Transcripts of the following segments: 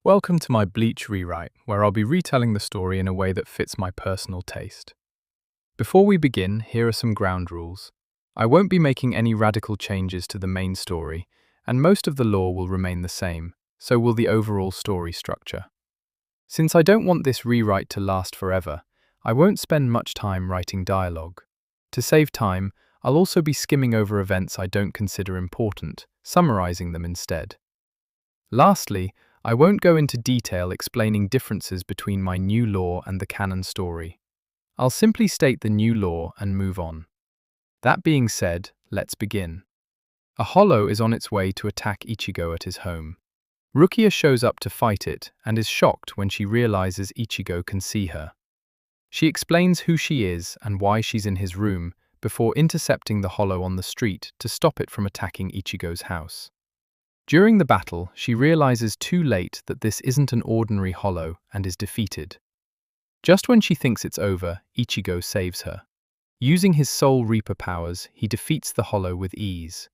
Welcome to my Bleach rewrite, where I'll be retelling the story in a way that fits my personal taste. Before we begin, here are some ground rules. I won't be making any radical changes to the main story, and most of the lore will remain the same, so will the overall story structure. Since I don't want this rewrite to last forever, I won't spend much time writing dialogue. To save time, I'll also be skimming over events I don't consider important, summarizing them instead. Lastly, I won't go into detail explaining differences between my new lore and the canon story. I'll simply state the new lore and move on. That being said, let's begin. A hollow is on its way to attack Ichigo at his home. Rukia shows up to fight it and is shocked when she realizes Ichigo can see her. She explains who she is and why she's in his room before intercepting the hollow on the street to stop it from attacking Ichigo's house. During the battle, she realizes too late that this isn't an ordinary hollow and is defeated. Just when she thinks it's over, Ichigo saves her. Using his Soul Reaper powers, he defeats the hollow with ease.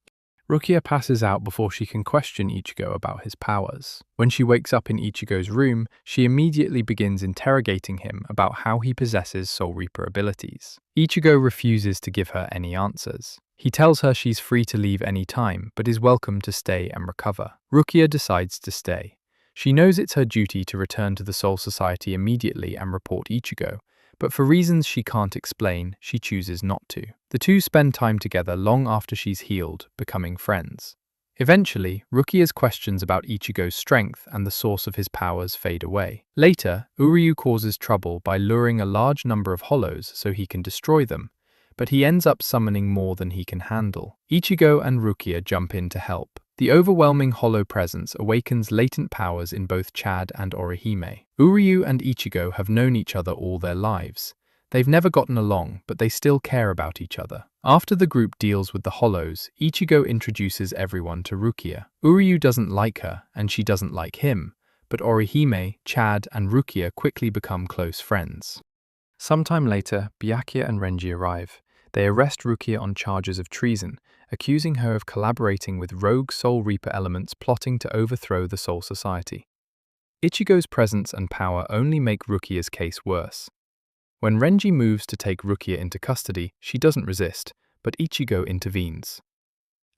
Rukia passes out before she can question Ichigo about his powers. When she wakes up in Ichigo's room, she immediately begins interrogating him about how he possesses Soul Reaper abilities. Ichigo refuses to give her any answers. He tells her she's free to leave any time, but is welcome to stay and recover. Rukia decides to stay. She knows it's her duty to return to the Soul Society immediately and report Ichigo, but for reasons she can't explain, she chooses not to. The two spend time together long after she's healed, becoming friends. Eventually, Rukia's questions about Ichigo's strength and the source of his powers fade away. Later, Uryu causes trouble by luring a large number of hollows so he can destroy them, but he ends up summoning more than he can handle. Ichigo and Rukia jump in to help. The overwhelming hollow presence awakens latent powers in both Chad and Orihime. Uryu and Ichigo have known each other all their lives. They've never gotten along, but they still care about each other. After the group deals with the hollows, Ichigo introduces everyone to Rukia. Uryu doesn't like her, and she doesn't like him, but Orihime, Chad, and Rukia quickly become close friends. Sometime later, Byakuya and Renji arrive. They arrest Rukia on charges of treason, accusing her of collaborating with rogue Soul Reaper elements plotting to overthrow the Soul Society. Ichigo's presence and power only make Rukia's case worse. When Renji moves to take Rukia into custody, she doesn't resist, but Ichigo intervenes.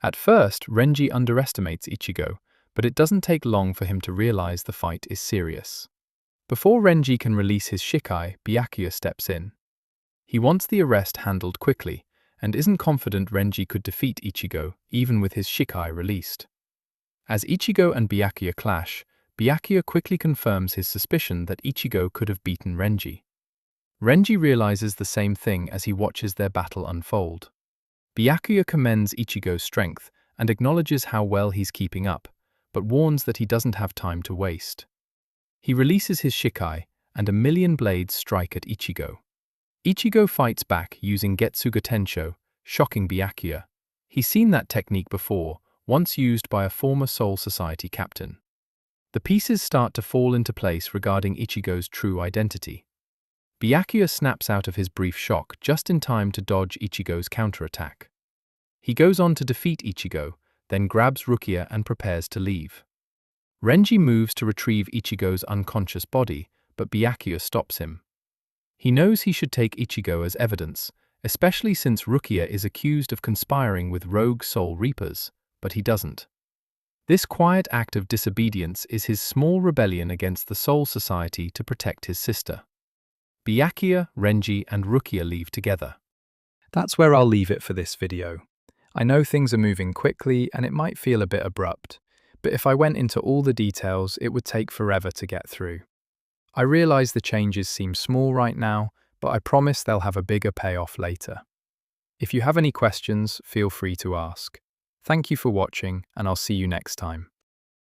At first, Renji underestimates Ichigo, but it doesn't take long for him to realize the fight is serious. Before Renji can release his Shikai, Byakuya steps in. He wants the arrest handled quickly, and isn't confident Renji could defeat Ichigo, even with his Shikai released. As Ichigo and Byakuya clash, Byakuya quickly confirms his suspicion that Ichigo could have beaten Renji. Renji realizes the same thing as he watches their battle unfold. Byakuya commends Ichigo's strength and acknowledges how well he's keeping up, but warns that he doesn't have time to waste. He releases his Shikai, and a million blades strike at Ichigo. Ichigo fights back using Getsuga Tensho, shocking Byakuya. He's seen that technique before, once used by a former Soul Society captain. The pieces start to fall into place regarding Ichigo's true identity. Byakuya snaps out of his brief shock just in time to dodge Ichigo's counterattack. He goes on to defeat Ichigo, then grabs Rukia and prepares to leave. Renji moves to retrieve Ichigo's unconscious body, but Byakuya stops him. He knows he should take Ichigo as evidence, especially since Rukia is accused of conspiring with rogue Soul Reapers, but he doesn't. This quiet act of disobedience is his small rebellion against the Soul Society to protect his sister. Byakuya, Renji, and Rukia leave together. That's where I'll leave it for this video. I know things are moving quickly and it might feel a bit abrupt, but if I went into all the details, it would take forever to get through. I realize the changes seem small right now, but I promise they'll have a bigger payoff later. If you have any questions, feel free to ask. Thank you for watching, and I'll see you next time.